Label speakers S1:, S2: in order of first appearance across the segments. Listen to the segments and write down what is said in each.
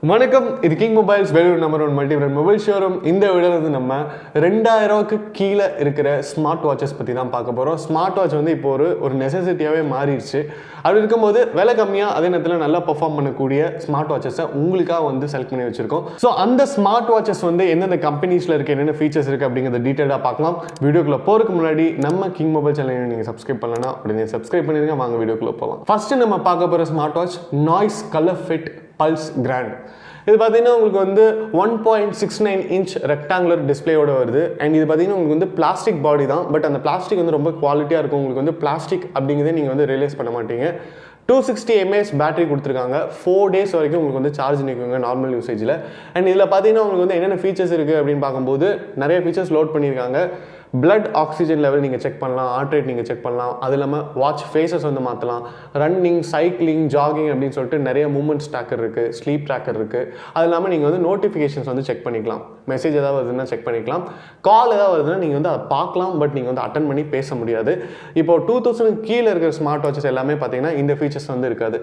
S1: வணக்கம், இது king mobiles Vellore number 1 multi brand mobile showroom. இந்த வீடியோவில் வந்து நம்ம 2000க்கு கீழே இருக்கிற ஸ்மார்ட் வாட்சஸ் பற்றி தான் பார்க்க போகிறோம். ஸ்மார்ட் வாட்ச் வந்து இப்போ ஒரு நெசசிட்டியாகவே மாறிடுச்சு. அப்படி இருக்கும்போது விலை கம்மியாக அதே நேரத்தில் நல்லா பெர்ஃபார்ம் பண்ணக்கூடிய ஸ்மார்ட் வாட்சஸை உங்களுக்காக வந்து செலக்ட் பண்ணி வச்சிருக்கோம். ஸோ அந்த ஸ்மார்ட் வாட்சஸ் வந்து எந்தெந்த கம்பெனிஸில் இருக்குது, என்னென்ன ஃபீச்சர்ஸ் இருக்குது அப்படிங்கிறத டீட்டெயிலாக பார்க்கலாம். வீடியோக்குள்ளே போகிறதுக்கு முன்னாடி நம்ம கிங் மொபைல் சேனலை நீங்கள் சப்ஸ்கிரைப் பண்ணலன்னா உடனே சப்ஸ்கிரைப் பண்ணிடுங்க. வாங்க வீடியோக்குள்ளே போகலாம். ஃபர்ஸ்ட் நம்ம பார்க்க போகிற smart watch Noise COLORFIT Pulse Grand. இது பார்த்தீங்கன்னா உங்களுக்கு வந்து 1.69 இன்ச் ரெக்டாங்குலர் டிஸ்பிளேயோட வருது. அண்ட் இது பார்த்தீங்கன்னா உங்களுக்கு வந்து பிளாஸ்டிக் பாடி தான். பட் அந்த பிளாஸ்டிக் வந்து ரொம்ப குவாலிட்டியாக இருக்கும். உங்களுக்கு வந்து பிளாஸ்டிக் அப்படிங்கிறதே நீங்கள் வந்து ரியலைஸ் பண்ண மாட்டீங்க. 260 mAh பேட்டரி கொடுத்துருக்காங்க. 4 days வரைக்கும் உங்களுக்கு வந்து சார்ஜ் நிற்குங்க நார்மல் யூசேஜில். அண்ட் இதில் பார்த்தீங்கன்னா உங்களுக்கு வந்து என்னென்ன ஃபீச்சர்ஸ் இருக்குது அப்படின்னு பார்க்கும்போது நிறைய ஃபீச்சர்ஸ் லோட் பண்ணியிருக்காங்க. பிளட் ஆக்சிஜன் லெவல் நீங்கள் செக் பண்ணலாம், ஹார்ட் ரேட் நீங்கள் செக் பண்ணலாம். அது இல்லாமல் வாட்ச் ஃபேஸஸ் வந்து மாற்றலாம். ரன்னிங், சைக்கிளிங், ஜாகிங் அப்படின்னு சொல்லிட்டு நிறைய மூமெண்ட்ஸ் ட்ராக்கர் இருக்குது, ஸ்லீப் ட்ராக்கர் இருக்குது. அது இல்லாமல் நீங்கள் வந்து நோட்டிஃபிகேஷன்ஸ் வந்து செக் பண்ணிக்கலாம். மெசேஜ் ஏதாவது வருதுன்னா செக் பண்ணிக்கலாம். கால் ஏதாவது வருதுன்னா நீங்கள் வந்து அதை பார்க்கலாம், பட் நீங்கள் வந்து அட்டன் பண்ணி பேச முடியாது. இப்போ 2000 கீழே இருக்கிற ஸ்மார்ட் வாட்சஸ் எல்லாமே பார்த்தீங்கன்னா இந்த ஃபீச்சர்ஸ் வந்து இருக்காது.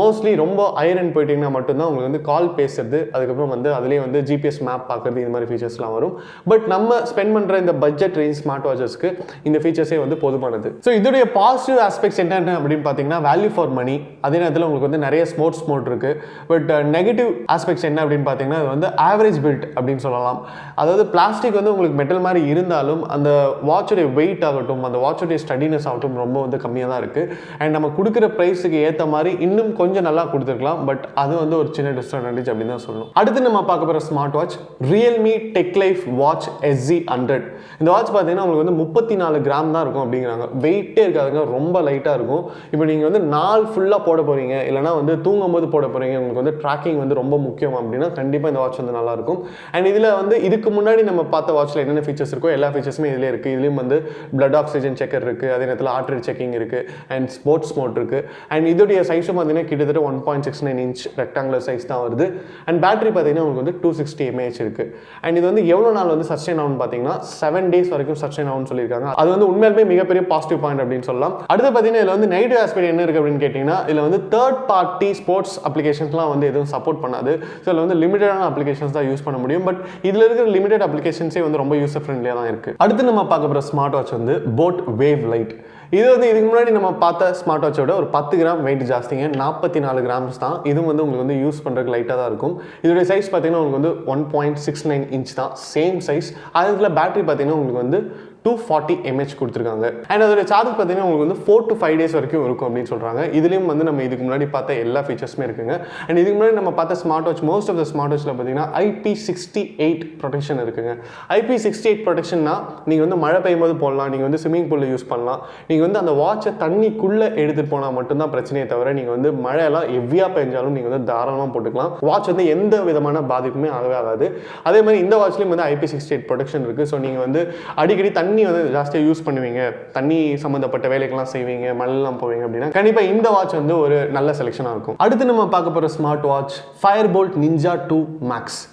S1: மோஸ்ட்லி ரொம்ப ஐரன் போயிட்டீங்கன்னா மட்டும்தான் உங்களுக்கு வந்து கால் பேசுறது, அதுக்கப்புறம் வந்து அதுலேயே வந்து ஜிபிஎஸ் மேப் பார்க்குறது, இந்த மாதிரி ஃபீச்சர்ஸ்லாம் வரும். பட் நம்ம ஸ்பெண்ட் பண்ணுற இந்த பட்ஜெட் ரேஞ்ச் ஸ்மார்ட் வாட்சஸ்க்கு இந்த ஃபீச்சர்ஸே வந்து போதுமானது. ஸோ இதோடைய பாசிட்டிவ் ஆஸ்பெக்ட்ஸ் என்னென்ன அப்படின்னு பார்த்தீங்கன்னா வேல்யூ ஃபார் மணி. அதே நேரத்தில் உங்களுக்கு வந்து நிறைய ஸ்போர்ட்ஸ் மோட் இருக்கு. பட் நெகட்டிவ் ஆஸ்பெக்ட்ஸ் என்ன அப்படின்னு பார்த்தீங்கன்னா அது வந்து ஆவரேஜ் பில்ட் அப்படின்னு சொல்லலாம். அதாவது பிளாஸ்டிக் வந்து உங்களுக்கு மெட்டல் மாதிரி இருந்தாலும் அந்த வாட்சோடைய வெயிட் ஆகட்டும், அந்த வாட்சோடைய ஸ்டடினஸ் ஆகட்டும் ரொம்ப வந்து கம்மியாக தான் இருக்கு. அண்ட் நம்ம கொடுக்குற ப்ரைஸுக்கு ஏற்ற மாதிரி இன்னும் கொஞ்சம் நல்லா கொடுத்துருக்கலாம். பட் அது வந்து ஒரு சின்ன டிஸ்அட்வான்டேஜ் அப்படின்னு தான் சொல்லணும். அடுத்து நம்ம பார்க்க போகிற smart watch REALME tech life watch SZ100. இந்த வாட்ச் பார்த்தீங்கன்னா உங்களுக்கு வந்து 34 கிராம் தான் இருக்கும் அப்படிங்கிறாங்க. வெயிட்டே இருக்காதுங்க, ரொம்ப லைட்டாக இருக்கும். இப்போ நீங்கள் வந்து நாள் ஃபுல்லாக போட போகிறீங்க, இல்லைனா வந்து தூங்கும் போது போட போகிறீங்க, உங்களுக்கு வந்து ட்ராக்கிங் வந்து ரொம்ப முக்கியம் அப்படின்னா கண்டிப்பாக இந்த வாட்ச் வந்து நல்லாயிருக்கும். அண்ட் இதில் வந்து இதுக்கு முன்னாடி நம்ம பார்த்த வாட்சில் என்னென்ன ஃபீச்சர்ஸ் இருக்கோ எல்லா ஃபீச்சர்ஸுமே இதிலே இருக்குது. இதுலேயும் வந்து பிளட் ஆக்சிஜன் செக்கர் இருக்குது, அதே நேரத்தில் ஹார்ட் ரேட் செக்கிங் இருக்குது, அண்ட் ஸ்போர்ட்ஸ் மோட் இருக்குது. அண்ட் இதோடைய சைஸும் பார்த்தீங்கன்னா கிட்டத்தட்ட 1.69 இன்ச் ரெக்டாங்குலர் சைஸ் தான் வருது. அண்ட் பேட்டரி பார்த்தீங்கன்னா உங்களுக்கு வந்து 260 mAh இருக்குது. அண்ட் இது வந்து எவ்வளோ நாள் வந்து சஸ்டெயின் ஆகும்னு பார்த்தீங்கன்னா 7 days வரைக்கும் சஸ்டெயின் ஆகும்னு சொல்லியிருக்காங்க. அது வந்து உண்மையாலுமே மிகப்பெரிய பாசிட்டிவ் பாயிண்ட் அப்படின்னு சொல்லலாம். அடுத்து பார்த்தீங்கன்னா இதில் வந்து நெகட்டிவ் ஆஸ்பெக்ட் என்ன இருக்குது அப்படின்னு கேட்டிங்கன்னா இதில் வந்து தேர்ட் பார்ட்டி ஸ்போர்ட்ஸ் அப்ளிகேஷன்ஸ்லாம் வந்து எதுவும் சப்போர்ட் பண்ணாது. ஸோ இதில் வந்து லிமிட்டடான அப்ளிகேஷன்ஸ் தான் யூஸ் பண்ண முடியும். பட் இதில் இருக்கிற லிமிடெட் அப்ளிகேஷன்ஸே வந்து ரொம்ப யூசர் ஃப்ரெண்ட்லியாக தான் இருக்குது. அடுத்து நம்ம பார்க்க போகிற ஸ்மார்ட் வாட்ச் வந்து BOLTT வேவ் லைட். இது வந்து இதுக்கு முன்னாடி நம்ம பார்த்த ஸ்மார்ட் வாட்சோட ஒரு 10 கிராம் வெயிட் ஜாஸ்திங்க, 44 கிராம்ஸ் தான். இதுவும் வந்து உங்களுக்கு வந்து யூஸ் பண்ணுறதுக்கு லைட்டாக தான் இருக்கும். இதோடைய சைஸ் பார்த்தீங்கன்னா உங்களுக்கு வந்து 1.69 இன்ச் தான், சேம் சைஸ். அதில் பேட்டரி பார்த்தீங்கன்னா உங்களுக்கு வந்து 240 mAh கொடுத்துருக்காங்க. அண்ட் அதோட சார்ஜ் பார்த்தீங்கன்னா உங்களுக்கு வந்து 4 to 5 days வரைக்கும் இருக்கும் அப்படின்னு சொல்கிறாங்க. இதுலேயும் வந்து நம்ம இதுக்கு முன்னாடி பார்த்த எல்லா ஃபீச்சர்ஸுமே இருக்குங்க. அண்ட் இதுக்கு முன்னாடி நம்ம பார்த்த smart watch most of the smart வாட்சில் பார்த்தீங்கன்னா IP68 ப்ரொடெக்ஷன் இருக்குங்க. IP68 ப்ரொடெக்ஷன்னா நீங்கள் வந்து மழை பெய்யும் போது போடலாம், நீங்கள் வந்து ஸ்விம்மிங் பூலில் யூஸ் பண்ணலாம். நீங்கள் வந்து அந்த வாட்சை தண்ணிக்குள்ளே எடுத்துகிட்டு போனால் மட்டும்தான் பிரச்சனையே தவிர நீங்கள் வந்து மழையெல்லாம் ஹெவியாக பெஞ்சாலும் நீங்கள் வந்து தாராளமாக போட்டுக்கலாம். வாட்ச் வந்து எந்த விதமான பாதிப்புமே ஆகவே ஆகாது. அதே மாதிரி இந்த வாட்ச்லேயும் வந்து IP68 ப்ரொடெக்ஷன் இருக்குது. ஸோ நீங்கள் வந்து அடிக்கடி தண்ணி வந்து ஜாஸ்தியாக யூஸ் பண்ணுவீங்க, தண்ணி சம்மந்தப்பட்ட வேலைக்கெல்லாம் செய்வீங்க, மழையெல்லாம் போவீங்க அப்படின்னா கண்டிப்பாக இந்த வாட்ச் வந்து ஒரு நல்ல செலெக்ஷனாக இருக்கும். அடுத்து நம்ம பார்க்க போகிற smart watch Firebolt Ninja 2 Max.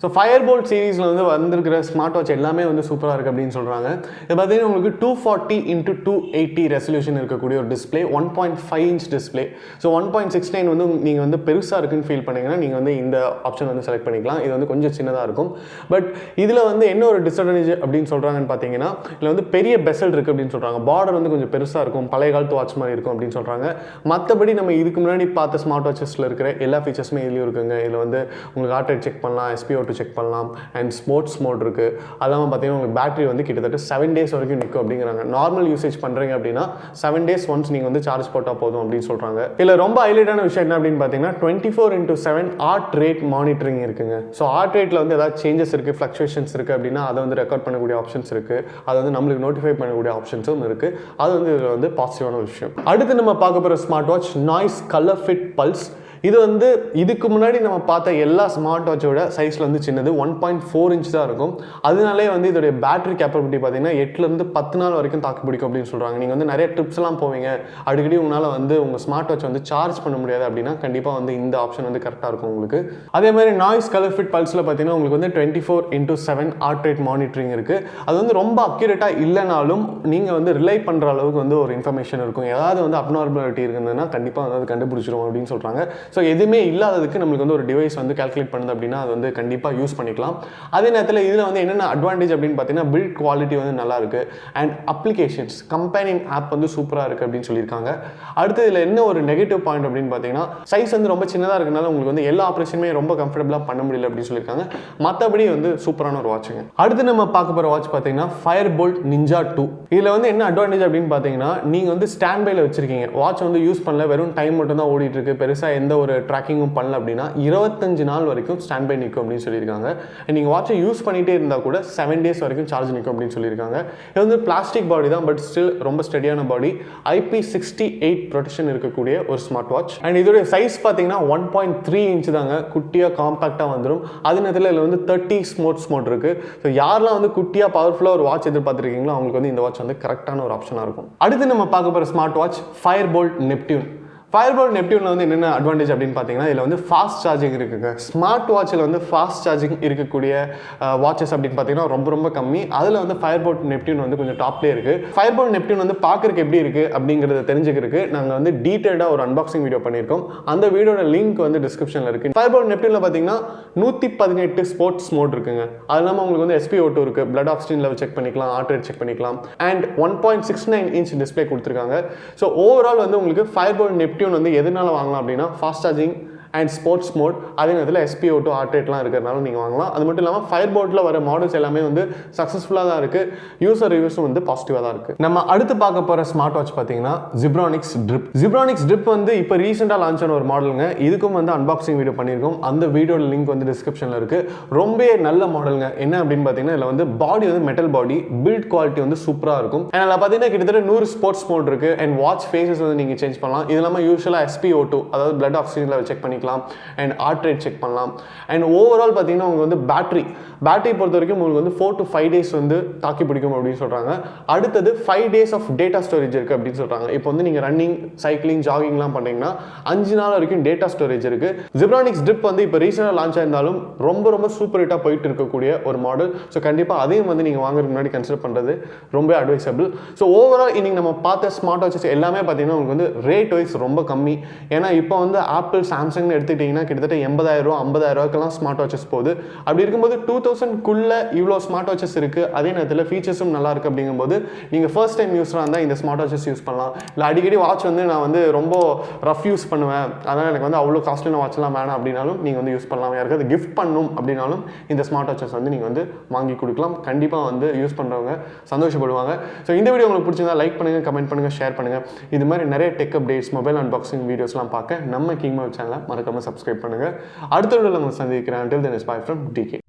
S1: So Firebolt சீரீஸில் வந்து வந்திருக்கிற ஸ்மார்ட் வாட்ச் எல்லாமே வந்து சூப்பராக இருக்குது அப்படின்னு சொல்கிறாங்க. இது பார்த்தீங்கன்னா உங்களுக்கு 240x280 ரெசல்யூஷன் இருக்கக்கூடிய ஒரு டிஸ்பிளே, 1.5 இன்ச் டிஸ்பிளே. ஸோ 1.69 வந்து நீங்கள் வந்து பெருசாக இருக்குன்னு ஃபீல் பண்ணிங்கன்னா நீங்கள் வந்து இந்த ஆப்ஷன் வந்து செலக்ட் பண்ணிக்கலாம். இது வந்து கொஞ்சம் சின்னதாக இருக்கும். பட் இதில் வந்து என்ன ஒரு டிஸ்அட்வான்டேஜ் அப்படின்னு சொல்கிறாங்கன்னு பார்த்தீங்கன்னா இதில் வந்து பெரிய பெசல் இருக்குது அப்படின்னு சொல்கிறாங்க. பார்டர் வந்து கொஞ்சம் பெருசாக இருக்கும், பழைய காலத்து வாட்ச் மாதிரி இருக்கும் அப்படின்னு சொல்கிறாங்க. மற்றபடி நம்ம இதுக்கு முன்னாடி பார்த்த ஸ்மார்ட் வாட்சஸில் இருக்கிற எல்லா ஃபீச்சர்ஸுமே இதுலேயும் இருக்குங்க. இதில் வந்து உங்களுக்கு ஹார்ட் ரேட் செக் பண்ணலாம், SpO2 செக் பண்ணலாம், அண்ட் ஸ்போர்ட்ஸ் மோட் இருக்குது. அதெல்லாம் பார்த்தீங்கன்னா உங்களுக்கு பேட்டரி வந்து கிட்டத்தட்ட 7 days வரைக்கும் நிற்கும் அப்படிங்கிறாங்க. நார்மல் யூசேஜ் பண்ணுறீங்க அப்படின்னா 7 days ஒன்ஸ் நீங்கள் வந்து சார்ஜ் போட்டால் போதும் அப்படின்னு சொல்கிறாங்க. இதில் ரொம்ப ஹைலைட்டான விஷயம் என்ன அப்படின்னு பார்த்தீங்கன்னா 24x7 ஹார்ட் ரேட் மானிட்டரிங் இருக்குங்க. ஸோ ஹார்ட் ரேட்டில் வந்து ஏதாவது சேஞ்சஸ் இருக்குது, ஃப்ளக்சுவேஷன்ஸ் இருக்குது அப்படின்னா அதை வந்து ரெக்கார்ட் பண்ணக்கூடிய ஆப்ஷன்ஸ் இருக்குது. அதை வந்து நம்மளுக்கு நோட்டிஃபை பண்ணக்கூடிய ஆப்ஷன்ஸும் இருக்குது. அது வந்து இதில் வந்து பாசிட்டிவான விஷயம். அடுத்து நம்ம பார்க்க போகிற smart watch Noise COLORFIT pulse. இது வந்து இதுக்கு முன்னாடி நம்ம பார்த்த எல்லா ஸ்மார்ட் வாட்சோட சைஸில் வந்து சின்னது, 1.4 இன்ச் தான் இருக்கும். அதனாலே வந்து இதோடைய பேட்டரி கேப்பபிலிட்டி பார்த்தீங்கன்னா 8லேருந்து 10 நாள் வரைக்கும் தாக்கு பிடிக்கும் அப்படின்னு சொல்கிறாங்க. நீங்கள் வந்து நிறைய ட்ரிப்ஸ்லாம் போவீங்க, அடிக்கடி உங்களால் வந்து உங்கள் ஸ்மார்ட் வாட்ச் வந்து சார்ஜ் பண்ண முடியாது அப்படின்னா கண்டிப்பாக வந்து இந்த ஆப்ஷன் வந்து கரெக்டாக இருக்கும் உங்களுக்கு. அதே மாதிரி நாய்ஸ் COLORFIT பல்ஸில் பார்த்தீங்கன்னா உங்களுக்கு வந்து 24x7 ஹார்ட் ரேட் மானிட்டரிங் இருக்குது. அது வந்து ரொம்ப அக்யூரேட்டாக இல்லைனாலும் நீங்கள் வந்து ரிலை பண்ணுற அளவுக்கு வந்து ஒரு இன்ஃபர்மேஷன் இருக்கும். ஏதாவது வந்து அப்நார்மாலிட்டி இருக்குதுன்னா கண்டிப்பாக வந்து அது கண்டுபிடிச்சிரும் அப்படின்னு சொல்கிறாங்க. ஸோ எதுவுமே இல்லாததுக்கு நம்மளுக்கு வந்து ஒரு டிவைஸ் வந்து கால்குலேட் பண்ணுது அப்படின்னா அது வந்து கண்டிப்பாக யூஸ் பண்ணிக்கலாம். அதே நேரத்தில் இதில் வந்து என்னென்ன அட்வான்டேஜ் அப்படின்னு பார்த்தீங்கன்னா பில்ட் குவாலிட்டி வந்து நல்லா இருக்குது அண்ட் அப்ளிகேஷன்ஸ் கம்பெனிங் ஆப் வந்து சூப்பராக இருக்குது அப்படின்னு சொல்லியிருக்காங்க. அடுத்து இதில் என்ன ஒரு நெகட்டிவ் பாயிண்ட் அப்படின்னு பார்த்தீங்கன்னா சைஸ் வந்து ரொம்ப சின்னதாக இருக்கனால உங்களுக்கு வந்து எல்லா ஆப்ரேஷனுமே ரொம்ப கம்ஃபர்டபுளாக பண்ண முடியல அப்படின்னு சொல்லியிருக்காங்க. மற்றபடி வந்து சூப்பரான ஒரு வாட்சுங்க. அடுத்து நம்ம பார்க்க போகிற வாட்ச் பார்த்தீங்கன்னா Firebolt Ninja 2. இதில் வந்து என்ன அட்வான்டேஜ் அப்படின்னு பார்த்தீங்கன்னா நீங்கள் வந்து ஸ்டாண்ட் பைல வச்சிருக்கீங்க, வாட்ச் வந்து யூஸ் பண்ணல, வெறும் டைம் மட்டும் தான் ஓடிட்டு இருக்கு, பெருசாக எந்த ஒரு ட்ராக்கிங்கும் பண்ணல அப்படின்னா 25 நாள் வரைக்கும் ஸ்டாண்ட் பை நிற்கும் அப்படின்னு சொல்லியிருக்காங்க. நீங்கள் வாட்சை யூஸ் பண்ணிகிட்டே இருந்தால் கூட 7 days வரைக்கும் சார்ஜ் நிற்கும் அப்படின்னு சொல்லியிருக்காங்க. இது வந்து பிளாஸ்டிக் பாடி தான், பட் ஸ்டில் ரொம்ப ஸ்டெடியான பாடி. IP68 ப்ரொடெக்ஷன் இருக்கக்கூடிய ஒரு ஸ்மார்ட் வாட்ச். அண்ட் இதோடைய சைஸ் பார்த்தீங்கன்னா 1.3 inch தாங்க, குட்டியாக காம்பாக்டாக வந்துடும். அதே நேரத்தில் இதில் வந்து 30 ஸ்போர்ட்ஸ் மோட் இருக்குது. ஸோ யாரெல்லாம் வந்து குட்டியாக பவர்ஃபுல்லாக ஒரு வாட்ச் எதிர்பார்த்துருக்கீங்களோ அவங்களுக்கு வந்து இந்த வாட்ச் வந்து கரெக்டான ஒரு ஆப்ஷனாக இருக்கும். அடுத்து நம்ம பார்க்க போகிற smart watch Firebolt Neptune. Firebolt Neptuneல வந்து என்னென்ன அட்வான்டேஜ் அப்படின்னு பார்த்தீங்கன்னா இதில் வந்து ஃபாஸ்ட் சார்ஜிங் இருக்குங்க. ஸ்மார்ட் வாட்சில் வந்து ஃபாஸ்ட் சார்ஜிங் இருக்கக்கூடிய வாட்சஸ் அப்படின்னு பார்த்தீங்கன்னா ரொம்ப ரொம்ப கம்மி. அதில் வந்து Firebolt Neptune வந்து கொஞ்சம் டாப்லேயே இருக்குது. Firebolt Neptune வந்து பார்க்குறதுக்கு எப்படி இருக்குது அப்படிங்கிறத தெரிஞ்சுக்கிறதுக்கு நாங்கள் வந்து டீட்டெயிலாக ஒரு அன்பாக்சிங் வீடியோ பண்ணியிருக்கோம். அந்த வீடியோட லிங்க் வந்து டிஸ்கிரிப்ஷனில் இருக்குது. Firebolt Neptuneல பார்த்தீங்கன்னா 118 ஸ்போர்ட்ஸ் மோட் இருக்குங்க. அது இல்லாமல் உங்களுக்கு வந்து SpO2 இருக்குது, பிளட் ஆக்சிஜன் லெவல் செக் பண்ணிக்கலாம், ஹார்ட் ரேட் செக் பண்ணிக்கலாம் அண்ட் 1.69 inch டிஸ்பிளே கொடுத்துருக்காங்க. ஸோ ஓவரால் வந்து உங்களுக்கு Firebolt Neptune வந்து எதனால வாங்கலாம் அப்படின்னா fast charging and sports mode, அதே நேரத்தில் SpO2 ஹார்ட் ரேட்லாம் இருக்கிறதுனால நீங்கள் வாங்கலாம். அது மட்டும் இல்லாமல் Fireboltல வர மாடல்ஸ் எல்லாமே வந்து சக்ஸஸ்ஃபுல்லாக தான் இருக்குது. யூசர் ரிவ்யூஸும் வந்து பாசிட்டிவாக தான் இருக்குது. நம்ம அடுத்து பார்க்க போகிற ஸ்மார்ட் வாட்ச் பார்த்தீங்கன்னா ZEBRONICS Drip. ZEBRONICS Drip வந்து இப்போ ரீசெண்டாக லான்ச் ஆன ஒரு மாடலுங்க. இதுக்கும் வந்து அன்பாக்சிங் வீடியோ பண்ணியிருக்கோம். அந்த வீடியோட லிங்க் வந்து டிஸ்கிரிப்ஷனில் இருக்குது. ரொம்ப நல்ல மாடலுங்க. என்ன அப்படின்னு பார்த்தீங்கன்னா இதில் வந்து பாடி வந்து மெட்டல் பாடி, பில்ட் குவாலிட்டி வந்து சூப்பராக இருக்கும். அண்ட் அதில் பார்த்தீங்கன்னா கிட்டத்தட்ட 100 ஸ்போர்ட்ஸ் மோட் இருக்குது அண்ட் வாட்ச் ஃபேஸஸ் வந்து நீங்கள் சேஞ்ச் பண்ணலாம். இது இல்லாமல் யூஸ்வலாக SpO2 அதாவது பிளட் ஆக்சிஜன் லெவல் செக் பண்ணிக்கலாம் அண்ட் ஹார்ட் ரேட் செக் பண்ணலாம். அண்ட் ஓவரால் பார்த்தீங்கன்னா உங்களுக்கு வந்து பேட்டரி பொறுத்த வரைக்கும் உங்களுக்கு வந்து 4 to 5 days வந்து தாக்கி பிடிக்கும் அப்படின்னு சொல்கிறாங்க. அடுத்தது 5 days ஆஃப் டேட்டா ஸ்டோரேஜ் இருக்குது அப்படின்னு சொல்கிறாங்க. இப்போ வந்து நீங்கள் ரன்னிங், சைக்கிளிங், ஜாகிங்லாம் பண்ணீங்கன்னா 5 நாள் வரைக்கும் டேட்டா ஸ்டோரேஜ் இருக்குது. ZEBRONICS Drip வந்து இப்போ ரீசெண்டாக லான்ச் ஆயிருந்தாலும் ரொம்ப சூப்பர் ஹிட்டாக போயிட்டு இருக்கக்கூடிய ஒரு மாடல். ஸோ கண்டிப்பாக அதையும் வந்து நீங்கள் வாங்குறதுக்கு முன்னாடி கன்சிடர் பண்ணுறது ரொம்ப அட்வைசபிள். ஸோ ஓவரால் இன்னைக்கு நம்ம பார்த்த ஸ்மார்ட் வாட்சஸ் எல்லாமே பார்த்தீங்கன்னா உங்களுக்கு வந்து ரேட் வைஸ் ரொம்ப கம்மி. ஏன்னா இப்போ வந்து ஆப்பிள், சாம்சங்னு எடுத்துக்கிட்டிங்கன்னா கிட்டத்தட்ட 80,000 50,000 ஸ்மார்ட் வாட்சஸ் போகுது. அப்படி இருக்கும்போது 2000க்குள்ள இவ்வளோ ஸ்மார்ட் வாட்சஸ் இருக்குது. அதே நேரத்தில் ஃபீச்சர்ஸும் நல்லா இருக்குது. அப்படிங்கும்போது நீங்கள் ஃபர்ஸ்ட் டைம் யூஸராக இருந்தால் இந்த ஸ்மார்ட் வாட்சஸ் யூஸ் பண்ணலாம். இல்லை அடிக்கடி வாட்ச் வந்து நான் வந்து ரொம்ப ரஃப் யூஸ் பண்ணுவேன், அதனால் எனக்கு வந்து அவ்வளோ காஸ்ட்லியான வாட்ச்லாம் வேணாம் அப்படின்னாலும் நீங்கள் வந்து யூஸ் பண்ணலாம். யாருக்காவது கிஃப்ட் பண்ணணும் அப்படின்னாலும் இந்த ஸ்மார்ட் வாட்சஸ் வந்து நீங்கள் வந்து வாங்கி கொடுக்கலாம். கண்டிப்பாக வந்து யூஸ் பண்ணுறவங்க சந்தோஷப்படுவாங்க. ஸோ இந்த வீடியோ உங்களுக்கு பிடிச்சிருந்தா லைக் பண்ணுங்கள், கமெண்ட் பண்ணுங்கள், ஷேர் பண்ணுங்கள். இது மாதிரி நிறைய டெக் அப்டேட்ஸ், மொபைல் அன்பாக்சிங் வீடியோஸ்லாம் பார்க்க நம்ம கிங் மொபைல் சேனலை மறக்காமல் சப்ஸ்கிரைப் பண்ணுங்கள். அடுத்த வீடியோவில் உங்களை சந்திக்கிறேன். Until then, it's bye from DK.